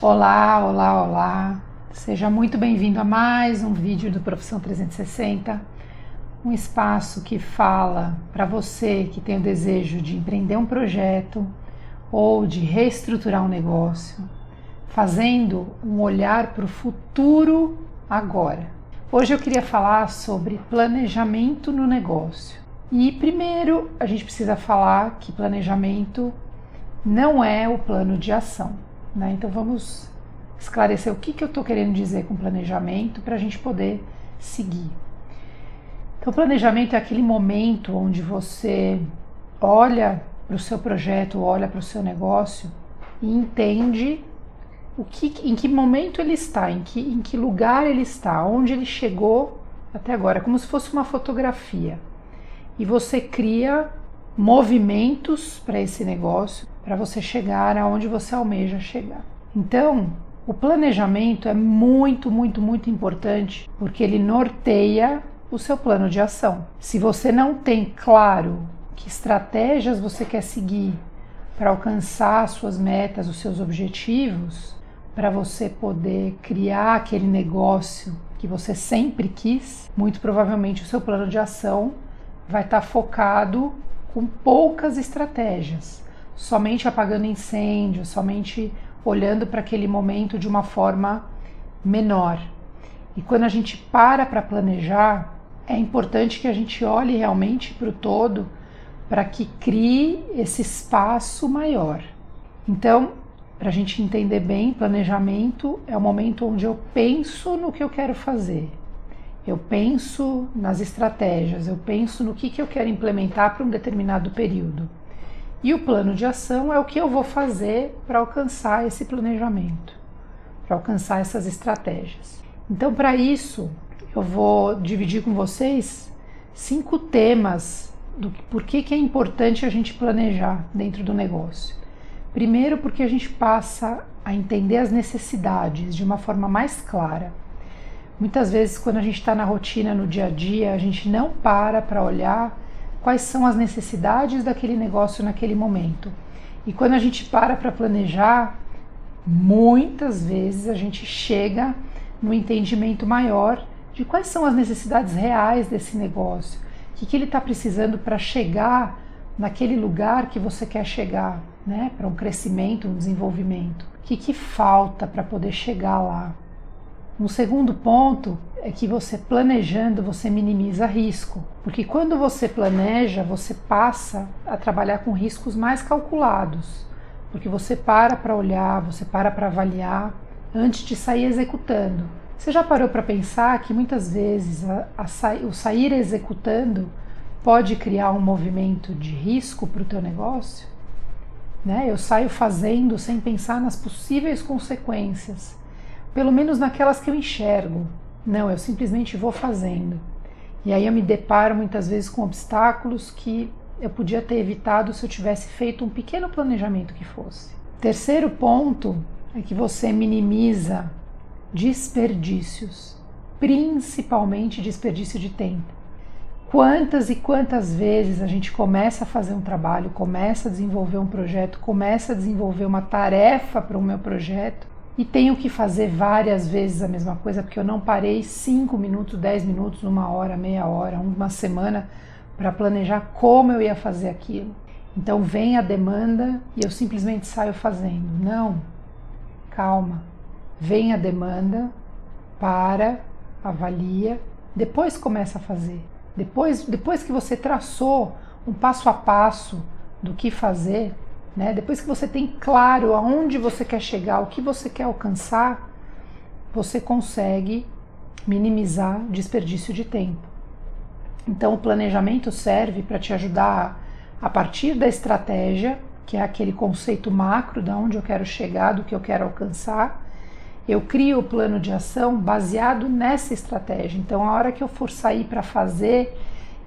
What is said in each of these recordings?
Olá, olá, olá! Seja muito bem-vindo a mais um vídeo do Profissão 360, um espaço que fala para você que tem o desejo de empreender um projeto ou de reestruturar um negócio, fazendo um olhar para o futuro agora. Hoje eu queria falar sobre planejamento no negócio. E primeiro a gente precisa falar que planejamento não é o plano de ação. Então vamos esclarecer o que eu estou querendo dizer com planejamento para a gente poder seguir. Então, planejamento é aquele momento onde você olha para o seu projeto, olha para o seu negócio e entende em que momento ele está, em que lugar ele está, onde ele chegou até agora, como se fosse uma fotografia. E você cria movimentos para esse negócio, para você chegar aonde você almeja chegar. Então, o planejamento é muito importante, porque ele norteia o seu plano de ação. Se você não tem claro que estratégias você quer seguir para alcançar suas metas, os seus objetivos, para você poder criar aquele negócio que você sempre quis, muito provavelmente o seu plano de ação vai estar focado com poucas estratégias, somente apagando incêndio, somente olhando para aquele momento de uma forma menor. E quando a gente para planejar, é importante que a gente olhe realmente para o todo, para que crie esse espaço maior. Então, para a gente entender bem, planejamento é o momento onde eu penso no que eu quero fazer. Eu penso nas estratégias, eu penso no que eu quero implementar para um determinado período. E o plano de ação é o que eu vou fazer para alcançar esse planejamento, para alcançar essas estratégias. Então, para isso, eu vou dividir com vocês 5 temas do por que é importante a gente planejar dentro do negócio. Primeiro, porque a gente passa a entender as necessidades de uma forma mais clara. Muitas vezes, quando a gente está na rotina, no dia a dia, a gente não para olhar quais são as necessidades daquele negócio naquele momento. E quando a gente para planejar, muitas vezes a gente chega no entendimento maior de quais são as necessidades reais desse negócio, o que ele está precisando para chegar naquele lugar que você quer chegar, né? Para um crescimento, um desenvolvimento. O que falta para poder chegar lá? Um segundo ponto é que você planejando, você minimiza risco, porque quando você planeja, você passa a trabalhar com riscos mais calculados, porque você para olhar, você para avaliar antes de sair executando. Você já parou para pensar que muitas vezes o sair executando pode criar um movimento de risco para o teu negócio? Né? Eu saio fazendo sem pensar nas possíveis consequências, pelo menos naquelas que eu enxergo. Não, eu simplesmente vou fazendo. E aí eu me deparo muitas vezes com obstáculos que eu podia ter evitado se eu tivesse feito um pequeno planejamento que fosse. Terceiro ponto é que você minimiza desperdícios, principalmente desperdício de tempo. Quantas e quantas vezes a gente começa a fazer um trabalho, começa a desenvolver um projeto, começa a desenvolver uma tarefa para o meu projeto e tenho que fazer várias vezes a mesma coisa porque eu não parei 5 minutos, 10 minutos, 1 hora, meia hora, uma semana para planejar como eu ia fazer aquilo. Então vem a demanda e eu simplesmente saio fazendo. Não, calma. Vem a demanda, avalia, depois começa a fazer. Depois que você traçou um passo a passo do que fazer, né? Depois que você tem claro aonde você quer chegar, o que você quer alcançar, você consegue minimizar desperdício de tempo. Então o planejamento serve para te ajudar a partir da estratégia, que é aquele conceito macro de onde eu quero chegar, do que eu quero alcançar. Eu crio o plano de ação baseado nessa estratégia. Então, a hora que eu for sair para fazer,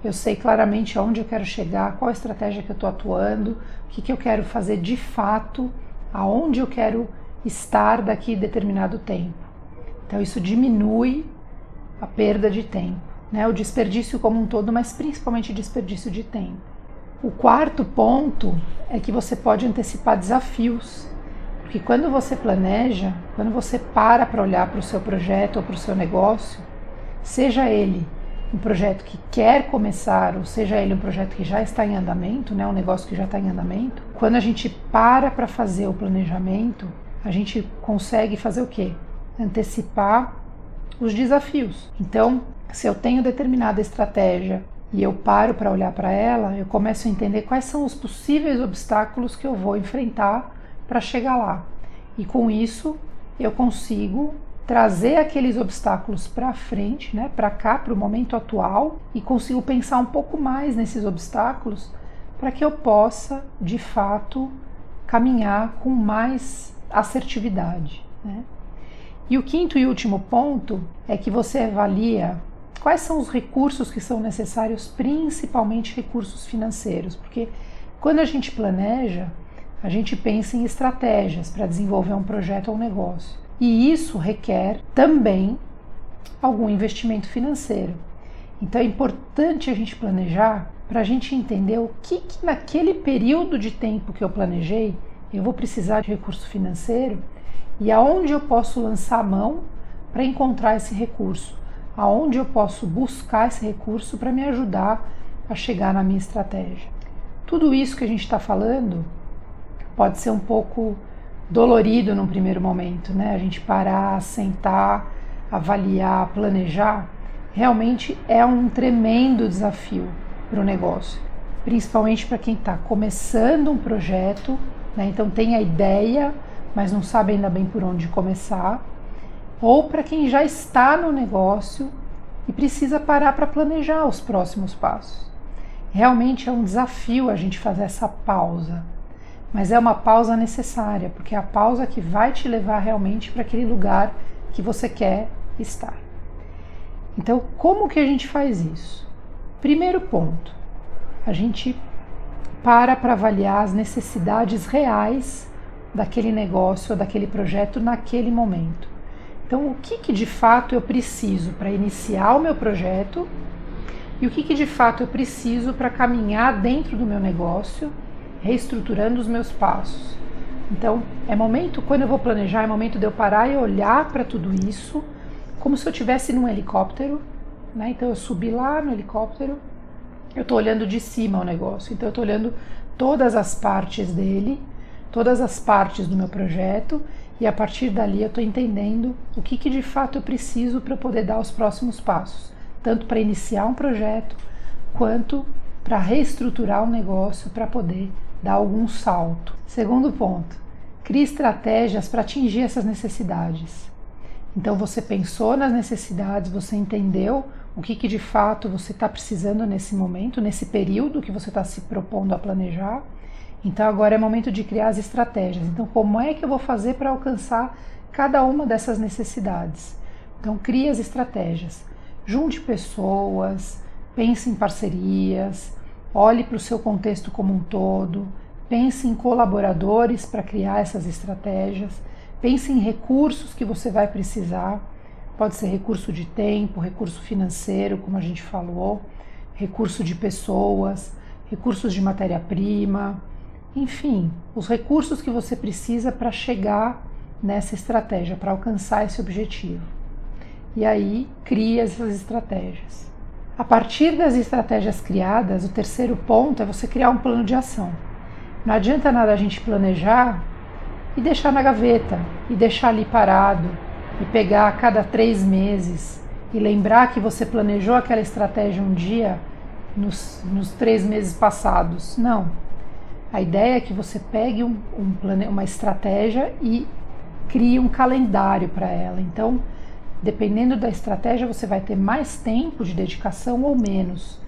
eu sei claramente aonde eu quero chegar, qual a estratégia que eu estou atuando, o que eu quero fazer de fato, aonde eu quero estar daqui a determinado tempo. Então, isso diminui a perda de tempo, né? O desperdício como um todo, mas principalmente o desperdício de tempo. O quarto ponto é que você pode antecipar desafios. Porque quando você planeja, quando você para olhar para o seu projeto ou para o seu negócio, seja ele um projeto que quer começar, ou seja ele um projeto que já está em andamento, né, um negócio que já está em andamento, quando a gente para fazer o planejamento, a gente consegue fazer o quê? Antecipar os desafios. Então, se eu tenho determinada estratégia e eu paro para olhar para ela, eu começo a entender quais são os possíveis obstáculos que eu vou enfrentar para chegar lá. E com isso, eu consigo trazer aqueles obstáculos para frente, né, para cá, para o momento atual, e consigo pensar um pouco mais nesses obstáculos para que eu possa, de fato, caminhar com mais assertividade, né? E o quinto e último ponto é que você avalia quais são os recursos que são necessários, principalmente recursos financeiros, porque quando a gente planeja, a gente pensa em estratégias para desenvolver um projeto ou um negócio. E isso requer também algum investimento financeiro. Então é importante a gente planejar para a gente entender o que naquele período de tempo que eu planejei eu vou precisar de recurso financeiro e aonde eu posso lançar a mão para encontrar esse recurso, aonde eu posso buscar esse recurso para me ajudar a chegar na minha estratégia. Tudo isso que a gente está falando pode ser um pouco dolorido num primeiro momento, né? A gente parar, sentar, avaliar, planejar, realmente é um tremendo desafio para o negócio, principalmente para quem está começando um projeto, né? Então tem a ideia, mas não sabe ainda bem por onde começar, ou para quem já está no negócio e precisa parar para planejar os próximos passos. Realmente é um desafio a gente fazer essa pausa, mas é uma pausa necessária, porque é a pausa que vai te levar realmente para aquele lugar que você quer estar. Então, como que a gente faz isso? Primeiro ponto, a gente para avaliar as necessidades reais daquele negócio ou daquele projeto naquele momento. Então, o que de fato eu preciso para iniciar o meu projeto e o que de fato eu preciso para caminhar dentro do meu negócio, reestruturando os meus passos. Então, é momento, quando eu vou planejar, é momento de eu parar e olhar para tudo isso, como se eu estivesse num helicóptero, né? Então, eu subi lá no helicóptero, eu estou olhando de cima o negócio, então eu estou olhando todas as partes dele, todas as partes do meu projeto, e a partir dali eu estou entendendo o que de fato eu preciso para poder dar os próximos passos, tanto para iniciar um projeto, quanto para reestruturar o negócio, para poder dar algum salto. Segundo ponto, crie estratégias para atingir essas necessidades. Então você pensou nas necessidades, você entendeu o que de fato você está precisando nesse momento, nesse período que você está se propondo a planejar. Então agora é momento de criar as estratégias. Então como é que eu vou fazer para alcançar cada uma dessas necessidades? Então crie as estratégias, junte pessoas, pense em parcerias, olhe para o seu contexto como um todo, pense em colaboradores para criar essas estratégias, pense em recursos que você vai precisar, pode ser recurso de tempo, recurso financeiro, como a gente falou, recurso de pessoas, recursos de matéria-prima, enfim, os recursos que você precisa para chegar nessa estratégia, para alcançar esse objetivo. E aí, crie essas estratégias. A partir das estratégias criadas, o terceiro ponto é você criar um plano de ação. Não adianta nada a gente planejar e deixar na gaveta, e deixar ali parado, e pegar a cada 3 meses, e lembrar que você planejou aquela estratégia um dia nos 3 meses passados. Não. A ideia é que você pegue uma estratégia e crie um calendário para ela. Então, dependendo da estratégia, você vai ter mais tempo de dedicação ou menos,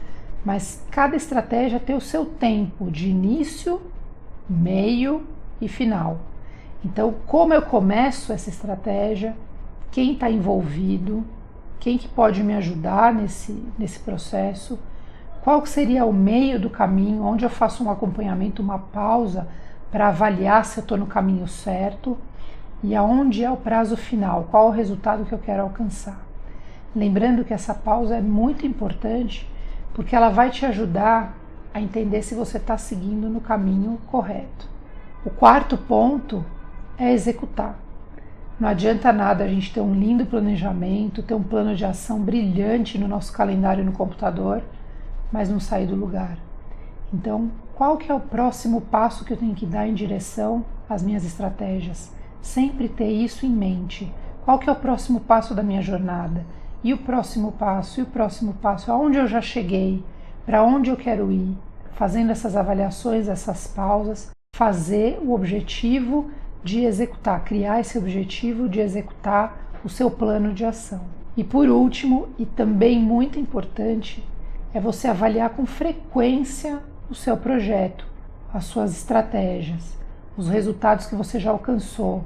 mas cada estratégia tem o seu tempo de início, meio e final. Então, como eu começo essa estratégia, quem está envolvido, quem que pode me ajudar nesse processo, qual seria o meio do caminho, onde eu faço um acompanhamento, uma pausa para avaliar se eu estou no caminho certo, e aonde é o prazo final, qual o resultado que eu quero alcançar. Lembrando que essa pausa é muito importante, porque ela vai te ajudar a entender se você está seguindo no caminho correto. O quarto ponto é executar. Não adianta nada a gente ter um lindo planejamento, ter um plano de ação brilhante no nosso calendário no computador, mas não sair do lugar. Então, qual que é o próximo passo que eu tenho que dar em direção às minhas estratégias? Sempre ter isso em mente. Qual que é o próximo passo da minha jornada? E o próximo passo? E o próximo passo? Aonde eu já cheguei? Para onde eu quero ir? Fazendo essas avaliações, essas pausas, fazer o objetivo de executar, criar esse objetivo de executar o seu plano de ação. E por último, e também muito importante, é você avaliar com frequência o seu projeto, as suas estratégias, os resultados que você já alcançou,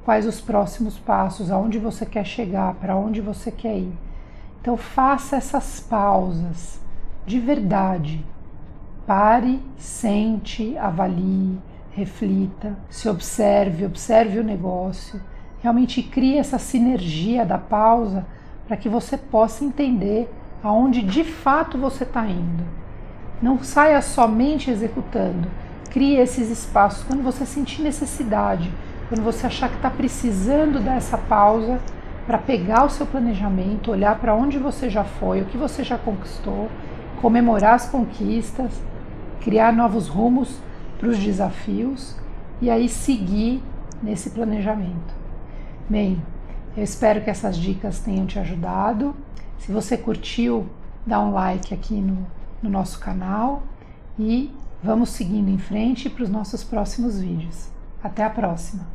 quais os próximos passos, aonde você quer chegar, para onde você quer ir. Então faça essas pausas de verdade. Pare, sente, avalie, reflita, se observe, observe o negócio. Realmente crie essa sinergia da pausa para que você possa entender aonde de fato você está indo. Não saia somente executando. Crie esses espaços quando você sentir necessidade, quando você achar que está precisando dessa pausa para pegar o seu planejamento, olhar para onde você já foi, o que você já conquistou, comemorar as conquistas, criar novos rumos para os desafios e aí seguir nesse planejamento. Bem, eu espero que essas dicas tenham te ajudado. Se você curtiu, dá um like aqui no nosso canal e vamos seguindo em frente para os nossos próximos vídeos. Até a próxima!